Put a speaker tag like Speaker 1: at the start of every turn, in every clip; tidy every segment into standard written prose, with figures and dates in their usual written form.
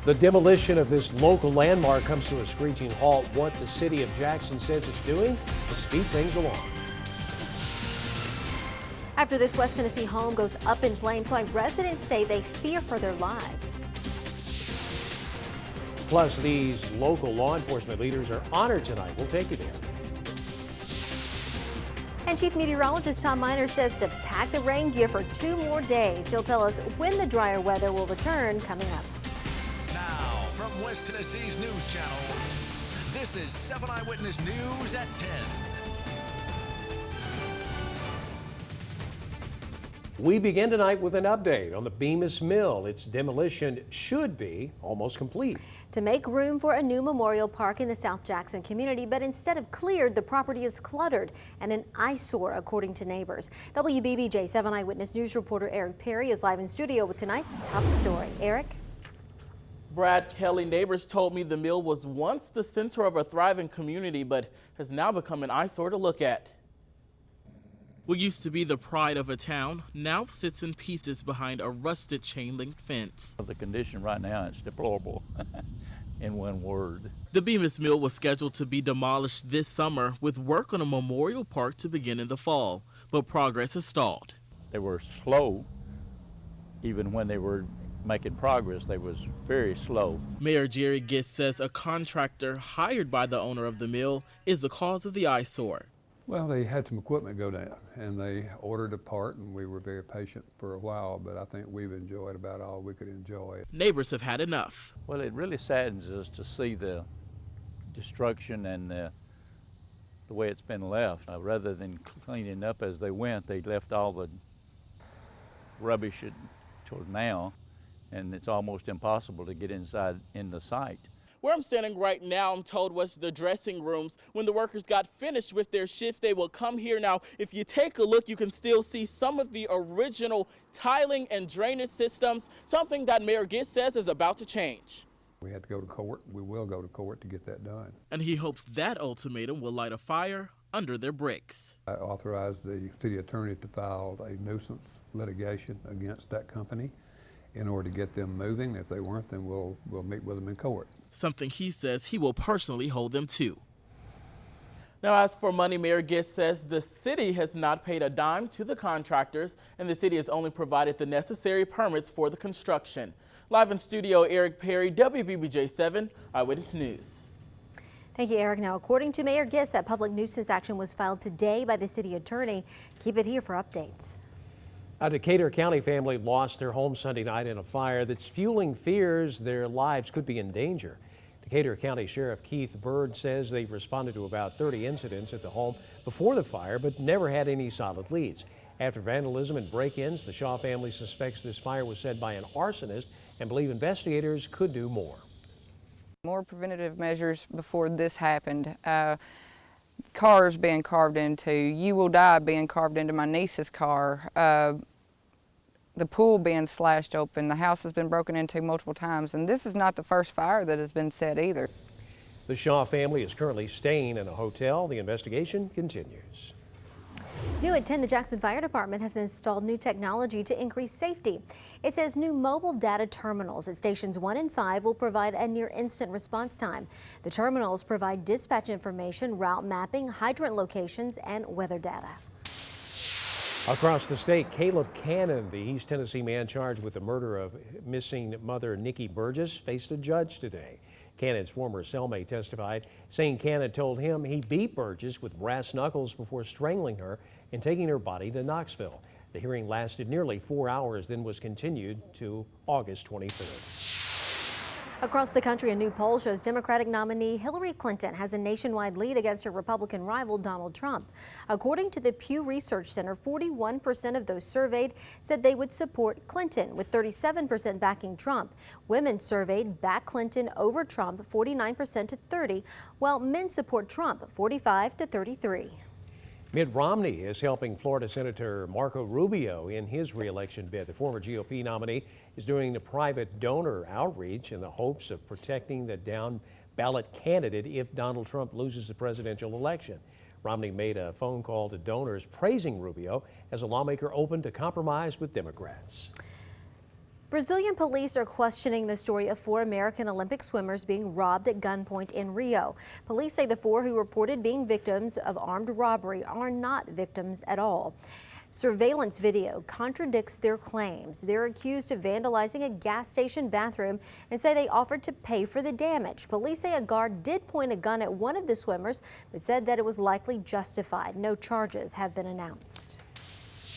Speaker 1: The demolition of this local landmark comes to a screeching halt. What the city of Jackson says it's doing to speed things along.
Speaker 2: After this West Tennessee home goes up in flames, why residents say they fear for their lives.
Speaker 1: Plus, these local law enforcement leaders are honored tonight. We'll take you there.
Speaker 2: And Chief Meteorologist Tom Miner says to pack the rain gear for 2 more days. He'll tell us when the drier weather will return coming up.
Speaker 3: Now, from West Tennessee's News Channel, this is 7 Eyewitness News at 10.
Speaker 1: We begin tonight with an update on the Bemis Mill. Its demolition should be almost complete.
Speaker 2: To make room for a new memorial park in the South Jackson community, but instead of cleared, the property is cluttered and an eyesore, according to neighbors. WBBJ 7 Eyewitness News reporter Eric Perry is live in studio with tonight's top story. Eric?
Speaker 4: Brad Kelly, neighbors told me the mill was once the center of a thriving community, but has now become an eyesore to look at. What used to be the pride of a town now sits in pieces behind a rusted chain-link fence.
Speaker 5: The condition right now is deplorable, in one word.
Speaker 4: The Bemis Mill was scheduled to be demolished this summer with work on a memorial park to begin in the fall, but progress has stalled.
Speaker 5: They were slow, even when they were making progress, they was very slow.
Speaker 4: Mayor Jerry Gist says a contractor hired by the owner of the mill is the cause of the eyesore.
Speaker 6: Well, they had some equipment go down, and they ordered a part, and we were very patient for a while, but I think we've enjoyed about all we could enjoy.
Speaker 4: Neighbors have had enough.
Speaker 5: Well, it really saddens us to see the destruction and the way it's been left. Rather than cleaning up as they went, they left all the rubbish till now, and it's almost impossible to get inside in the site.
Speaker 4: Where I'm standing right now, I'm told, was the dressing rooms. When the workers got finished with their shift, they will come here. Now, if you take a look, you can still see some of the original tiling and drainage systems, something that Mayor Gist says is about to change.
Speaker 6: We had to go to court. We will go to court to get that done.
Speaker 4: And he hopes that ultimatum will light a fire under their bricks. I
Speaker 6: authorized the city attorney to file a nuisance litigation against that company in order to get them moving. If they weren't, then we'll meet with them in court.
Speaker 4: Something he says he will personally hold them to. Now, as for money, Mayor Gist says the city has not paid a dime to the contractors, and the city has only provided the necessary permits for the construction. Live in studio, Eric Perry, WBBJ-7 Eyewitness News.
Speaker 2: Thank you, Eric. Now, according to Mayor Gist, that public nuisance action was filed today by the city attorney. Keep it here for updates.
Speaker 1: A Decatur County family lost their home Sunday night in a fire that's fueling fears their lives could be in danger. Decatur County Sheriff Keith Bird says they've responded to about 30 incidents at the home before the fire, but never had any solid leads. After vandalism and break-ins, the Shaw family suspects this fire was set by an arsonist and believe investigators could do more.
Speaker 7: More preventative measures before this happened. Cars being carved into, "You will die" being carved into my niece's car. The pool being slashed open. The house has been broken into multiple times, and this is not the first fire that has been set either.
Speaker 1: The Shaw family is currently staying in a hotel. The investigation continues.
Speaker 2: New at 10, the Jackson Fire Department has installed new technology to increase safety. It says new mobile data terminals at stations 1 and 5 will provide a near instant response time. The terminals provide dispatch information, route mapping, hydrant locations, and weather data.
Speaker 1: Across the state, Caleb Cannon, the East Tennessee man charged with the murder of missing mother Nikki Burgess, faced a judge today. Cannon's former cellmate testified, saying Cannon told him he beat Burgess with brass knuckles before strangling her and taking her body to Knoxville. The hearing lasted nearly 4 hours, then was continued to August 23rd.
Speaker 2: Across the country, a new poll shows Democratic nominee Hillary Clinton has a nationwide lead against her Republican rival Donald Trump. According to the Pew Research Center, 41% of those surveyed said they would support Clinton, with 37% backing Trump. Women surveyed back Clinton over Trump, 49% to 30%, while men support Trump, 45% to 33%.
Speaker 1: Mitt Romney is helping Florida Senator Marco Rubio in his re-election bid. The former GOP nominee is doing the private donor outreach in the hopes of protecting the down-ballot candidate if Donald Trump loses the presidential election. Romney made a phone call to donors praising Rubio as a lawmaker open to compromise with Democrats.
Speaker 2: Brazilian police are questioning the story of 4 American Olympic swimmers being robbed at gunpoint in Rio. Police say the 4 who reported being victims of armed robbery are not victims at all. Surveillance video contradicts their claims. They're accused of vandalizing a gas station bathroom and say they offered to pay for the damage. Police say a guard did point a gun at one of the swimmers, but said that it was likely justified. No charges have been announced.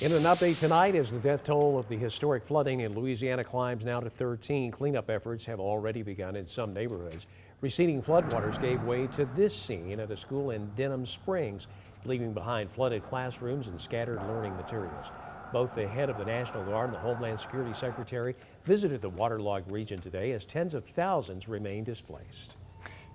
Speaker 1: In an update tonight, as the death toll of the historic flooding in Louisiana climbs now to 13, cleanup efforts have already begun in some neighborhoods. Receding floodwaters gave way to this scene at a school in Denham Springs, leaving behind flooded classrooms and scattered learning materials. Both the head of the National Guard and the Homeland Security Secretary visited the waterlogged region today as tens of thousands remain displaced.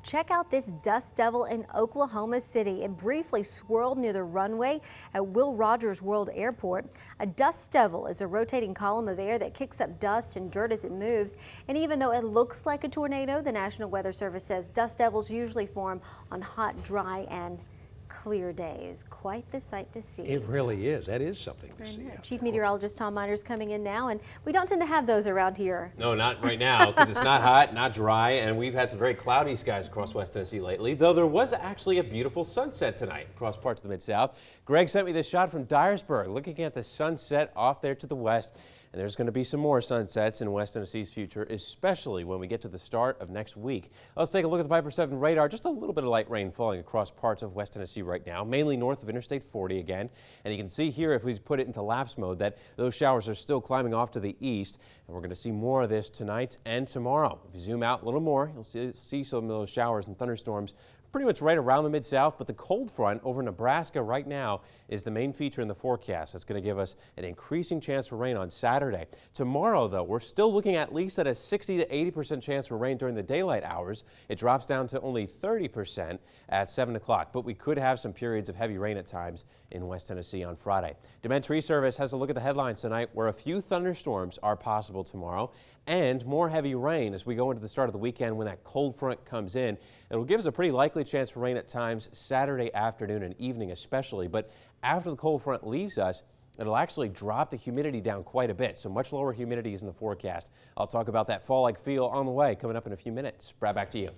Speaker 2: Check out this dust devil in Oklahoma City. It briefly swirled near the runway at Will Rogers World Airport. A dust devil is a rotating column of air that kicks up dust and dirt as it moves. And even though it looks like a tornado, the National Weather Service says dust devils usually form on hot, dry, and clear days. Quite the sight to see.
Speaker 1: It really is. That is something to see.
Speaker 2: Chief Meteorologist Tom Miners coming in now, and we don't tend to have those around here.
Speaker 8: No, not right now, because it's not hot, not dry, and we've had some very cloudy skies across West Tennessee lately, though there was actually a beautiful sunset tonight across parts of the Mid-South. Greg sent me this shot from Dyersburg, looking at the sunset off there to the west. And there's going to be some more sunsets in West Tennessee's future, especially when we get to the start of next week. Let's take a look at the Viper 7 radar. Just a little bit of light rain falling across parts of West Tennessee right now, mainly north of Interstate 40 again. And you can see here, if we put it into lapse mode, that those showers are still climbing off to the east. And we're going to see more of this tonight and tomorrow. If you zoom out a little more, you'll see some of those showers and thunderstorms pretty much right around the Mid-South, but the cold front over Nebraska right now is the main feature in the forecast. That's going to give us an increasing chance for rain on Saturday. Tomorrow, though, we're still looking at least at a 60 to 80% chance for rain during the daylight hours. It drops down to only 30% at 7 o'clock, but we could have some periods of heavy rain at times in West Tennessee on Friday. DeMent Tree Service has a look at the headlines tonight, where a few thunderstorms are possible tomorrow and more heavy rain as we go into the start of the weekend when that cold front comes in. It'll give us a pretty likely chance for rain at times Saturday afternoon and evening especially, but after the cold front leaves us, it'll actually drop the humidity down quite a bit, so much lower humidity is in the forecast. I'll talk about that fall-like feel on the way coming up in a few minutes. Brad, back to you.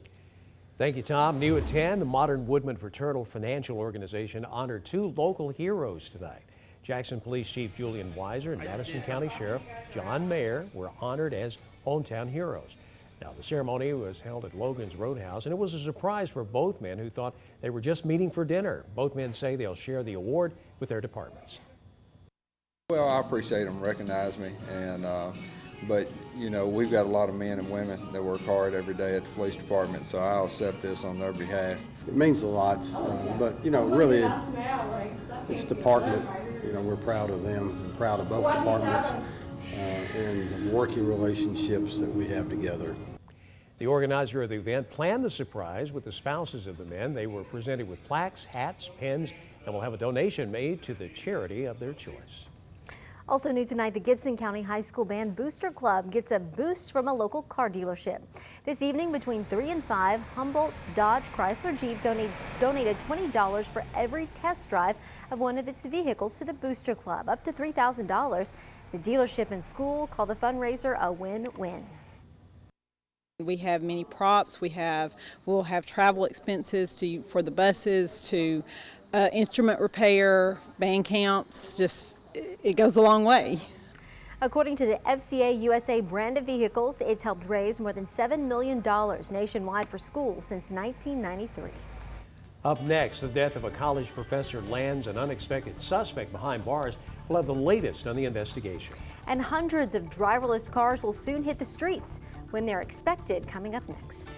Speaker 1: Thank you, Tom. New at 10, the Modern Woodman Fraternal Financial Organization honored 2 local heroes tonight. Jackson Police Chief Julian Weiser and Madison County Sheriff John Mayer were honored as hometown heroes. Now, the ceremony was held at Logan's Roadhouse, and it was a surprise for both men who thought they were just meeting for dinner. Both men say they'll share the award with their departments.
Speaker 9: Well, I appreciate them recognizing me, and but you know, we've got a lot of men and women that work hard every day at the police department, so I'll accept this on their behalf.
Speaker 10: It means a lot, but you know, really, it's department. You know, we're proud of them, and proud of both departments, and the working relationships that we have together.
Speaker 1: The organizer of the event planned the surprise with the spouses of the men. They were presented with plaques, hats, pens, and will have a donation made to the charity of their choice.
Speaker 2: Also new tonight, the Gibson County High School Band Booster Club gets a boost from a local car dealership. This evening between 3 and 5, Humboldt Dodge Chrysler Jeep donated $20 for every test drive of one of its vehicles to the Booster Club, up to $3,000. The dealership and school call the fundraiser a win-win.
Speaker 11: We have many props. We'll have travel expenses for the buses, to instrument repair, band camps. Just it goes a long way.
Speaker 2: According to the FCA USA brand of vehicles, it's helped raise more than $7 million nationwide for schools since 1993.
Speaker 1: Up next, the death of a college professor lands an unexpected suspect behind bars. We'll have the latest on the investigation.
Speaker 2: And hundreds of driverless cars will soon hit the streets when they're expected, coming up next.